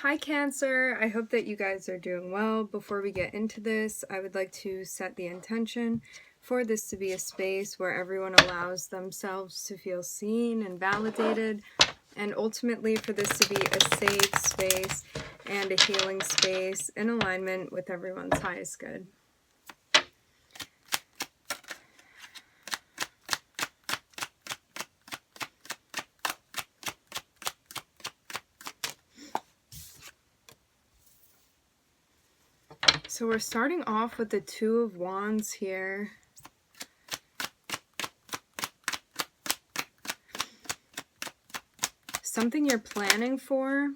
Hi Cancer, I hope that you guys are doing well. Before we get into this, I would like to set the intention for this to be a space where everyone allows themselves to feel seen and validated, and ultimately for this to be a safe space and a healing space in alignment with everyone's highest good. So we're starting off with the Two of Wands here. Something you're planning for.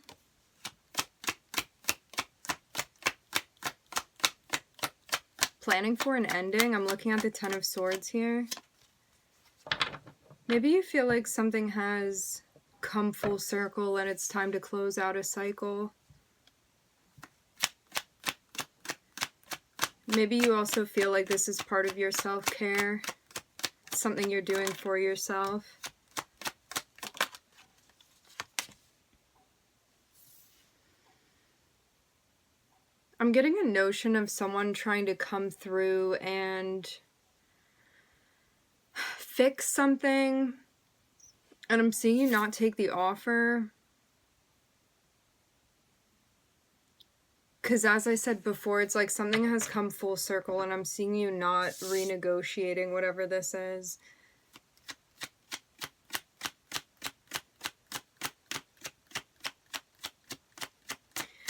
Planning for an ending. I'm looking at the Ten of Swords here. Maybe you feel like something has come full circle and it's time to close out a cycle. Maybe you also feel like this is part of your self-care, something you're doing for yourself. I'm getting a notion of someone trying to come through and fix something, and I'm seeing you not take the offer. Because as I said before, it's like something has come full circle and I'm seeing you not renegotiating whatever this is.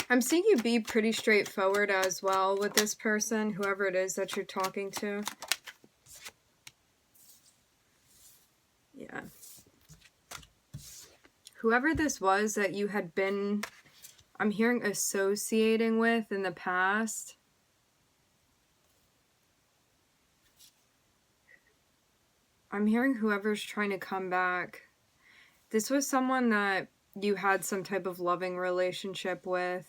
I'm seeing you be pretty straightforward as well with this person, whoever it is that you're talking to. Yeah. Whoever this was that you had been, I'm hearing, associating with in the past. I'm hearing whoever's trying to come back. This was someone that you had some type of loving relationship with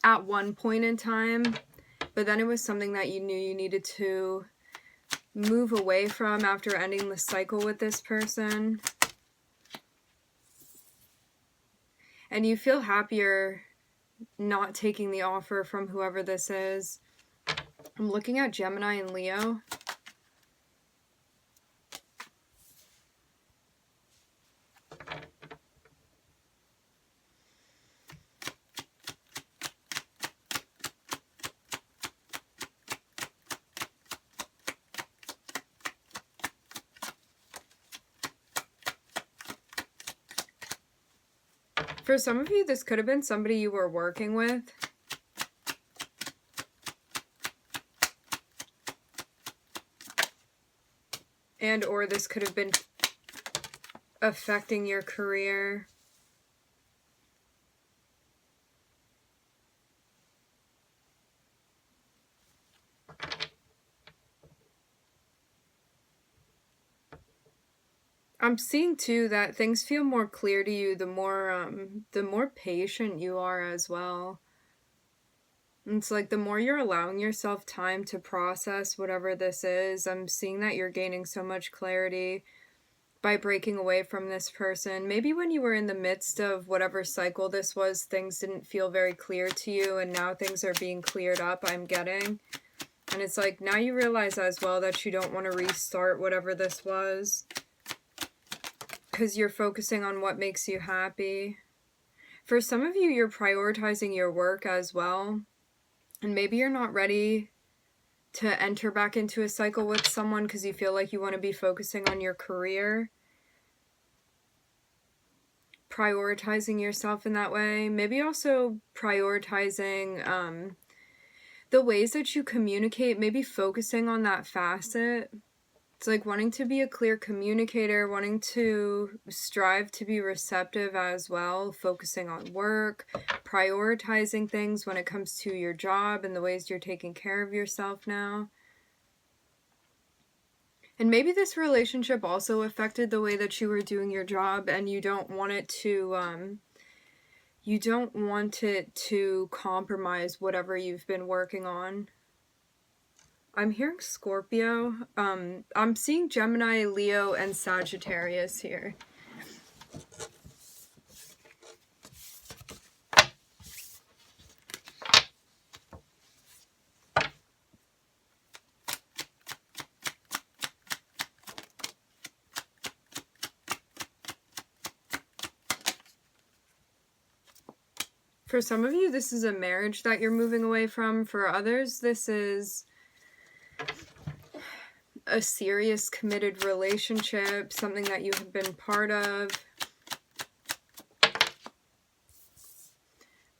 at one point in time, but then it was something that you knew you needed to move away from after ending the cycle with this person. And you feel happier not taking the offer from whoever this is. I'm looking at Gemini and Leo. For some of you, this could have been somebody you were working with. And or this could have been affecting your career. I'm seeing too that things feel more clear to you the more patient you are as well. It's like the more you're allowing yourself time to process whatever this is, I'm seeing that you're gaining so much clarity by breaking away from this person. Maybe when you were in the midst of whatever cycle this was, things didn't feel very clear to you, and now things are being cleared up, I'm getting. And it's like now you realize as well that you don't want to restart whatever this was, because you're focusing on what makes you happy. For some of you, you're prioritizing your work as well. And maybe you're not ready to enter back into a cycle with someone because you feel like you want to be focusing on your career. Prioritizing yourself in that way. Maybe also prioritizing the ways that you communicate. Maybe focusing on that facet. It's like wanting to be a clear communicator, wanting to strive to be receptive as well, focusing on work, prioritizing things when it comes to your job and the ways you're taking care of yourself now. And maybe this relationship also affected the way that you were doing your job, and you don't want it to compromise whatever you've been working on. I'm hearing Scorpio. I'm seeing Gemini, Leo, and Sagittarius here. For some of you, this is a marriage that you're moving away from. For others, this is a serious committed relationship, something that you have been part of.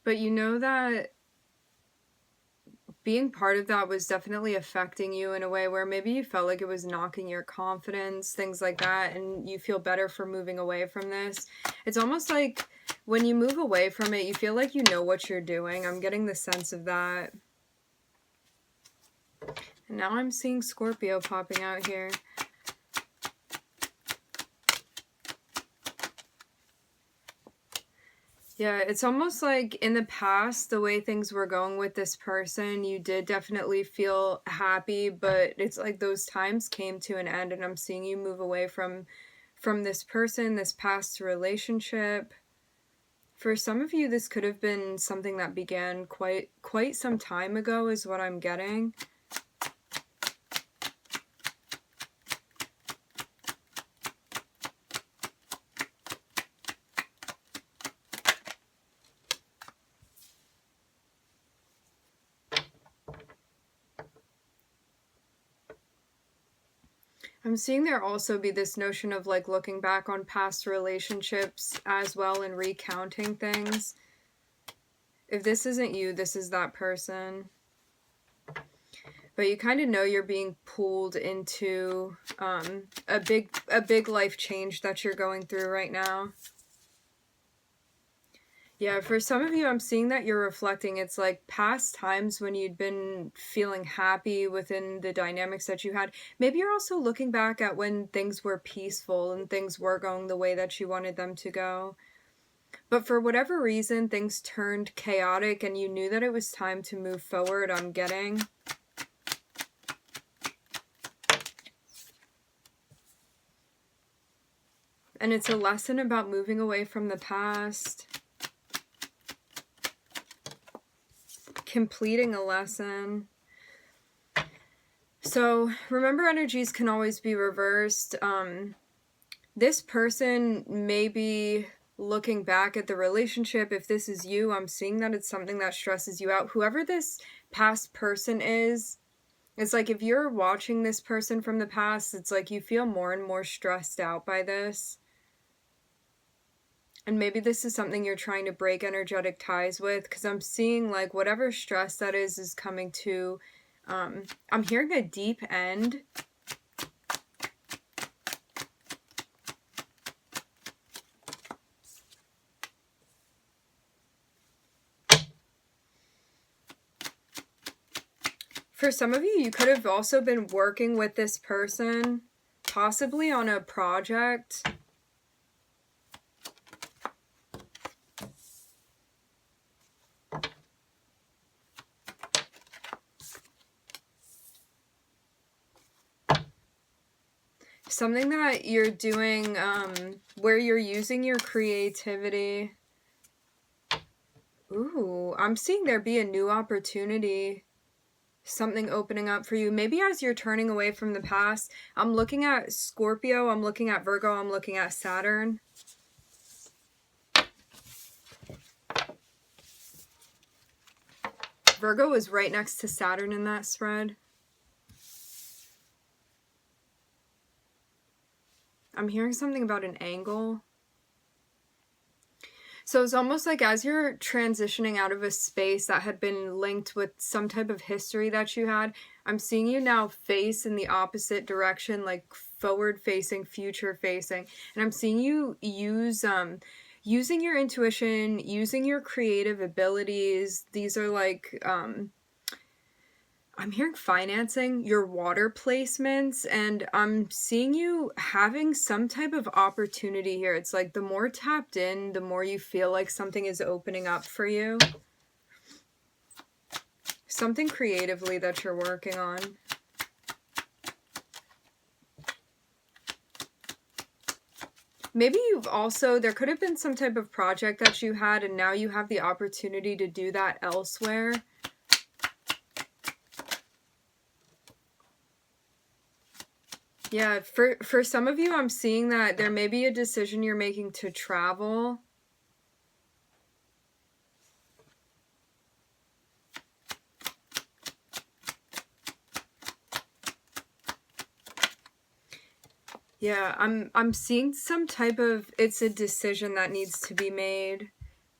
But you know that being part of that was definitely affecting you in a way where maybe you felt like it was knocking your confidence, things like that, and you feel better for moving away from this. It's almost like when you move away from it, you feel like you know what you're doing. I'm getting the sense of that. And now I'm seeing Scorpio popping out here. Yeah, it's almost like in the past, the way things were going with this person, you did definitely feel happy, but it's like those times came to an end, and I'm seeing you move away from this person, this past relationship. For some of you, this could have been something that began quite some time ago, is what I'm getting. I'm seeing there also be this notion of like looking back on past relationships as well and recounting things. If this isn't you, this is that person. But you kind of know you're being pulled into a big life change that you're going through right now. Yeah, for some of you, I'm seeing that you're reflecting. It's like past times when you'd been feeling happy within the dynamics that you had. Maybe you're also looking back at when things were peaceful and things were going the way that you wanted them to go. But for whatever reason, things turned chaotic and you knew that it was time to move forward, I'm getting. And it's a lesson about moving away from the past. Completing a lesson. So remember, energies can always be reversed. This person may be looking back at the relationship. If this is you, I'm seeing that it's something that stresses you out. Whoever this past person is, it's like if you're watching this person from the past, it's like you feel more and more stressed out by this. And maybe this is something you're trying to break energetic ties with, because I'm seeing like whatever stress that is coming to, I'm hearing a deep end. For some of you, you could have also been working with this person, possibly on a project. Something that you're doing where you're using your creativity. Ooh, I'm seeing there be a new opportunity. Something opening up for you. Maybe as you're turning away from the past. I'm looking at Scorpio, I'm looking at Virgo, I'm looking at Saturn. Virgo is right next to Saturn in that spread. I'm hearing something about an angle. So it's almost like as you're transitioning out of a space that had been linked with some type of history that you had, I'm seeing you now face in the opposite direction, like forward facing, future facing. And I'm seeing you use using your intuition, using your creative abilities. These are like I'm hearing financing, your water placements, and I'm seeing you having some type of opportunity here. It's like the more tapped in, the more you feel like something is opening up for you. Something creatively that you're working on. Maybe you've also, there could have been some type of project that you had, and now you have the opportunity to do that elsewhere. Yeah, for some of you, I'm seeing that there may be a decision you're making to travel. Yeah, I'm seeing some type of, it's a decision that needs to be made.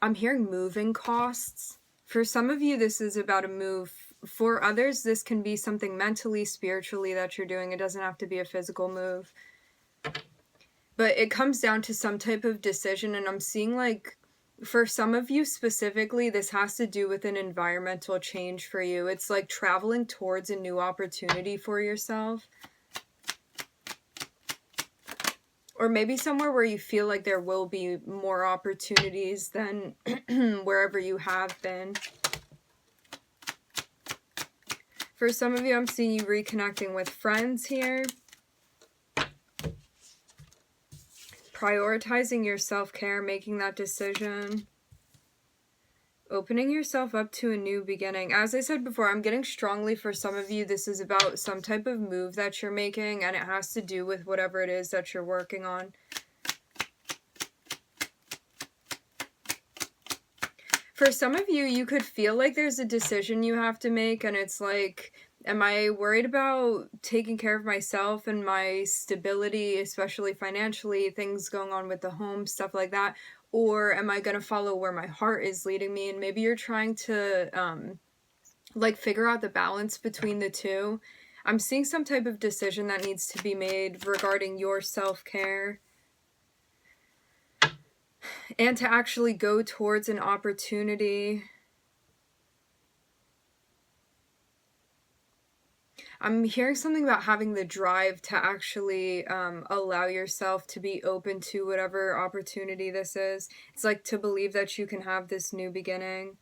I'm hearing moving costs. For some of you, this is about a move. For others, this can be something mentally, spiritually that you're doing. It doesn't have to be a physical move. But it comes down to some type of decision, and I'm seeing, like, for some of you specifically, this has to do with an environmental change for you. It's like traveling towards a new opportunity for yourself. Or maybe somewhere where you feel like there will be more opportunities than wherever you have been. For some of you, I'm seeing you reconnecting with friends here. Prioritizing your self-care, making that decision. Opening yourself up to a new beginning. As I said before, I'm getting strongly for some of you, this is about some type of move that you're making, and it has to do with whatever it is that you're working on. For some of you, you could feel like there's a decision you have to make, and it's like, am I worried about taking care of myself and my stability, especially financially, things going on with the home, stuff like that? Or am I going to follow where my heart is leading me? And maybe you're trying to, like, figure out the balance between the two. I'm seeing some type of decision that needs to be made regarding your self-care. And to actually go towards an opportunity. I'm hearing something about having the drive to actually allow yourself to be open to whatever opportunity this is. It's like to believe that you can have this new beginning.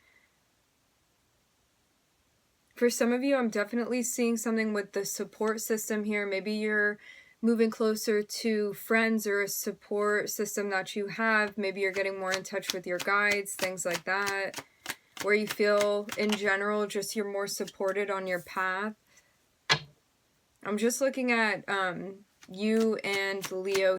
For some of you, I'm definitely seeing something with the support system here. Maybe you're moving closer to friends or a support system that you have. Maybe you're getting more in touch with your guides, things like that, where you feel in general just you're more supported on your path. I'm just looking at you and Leo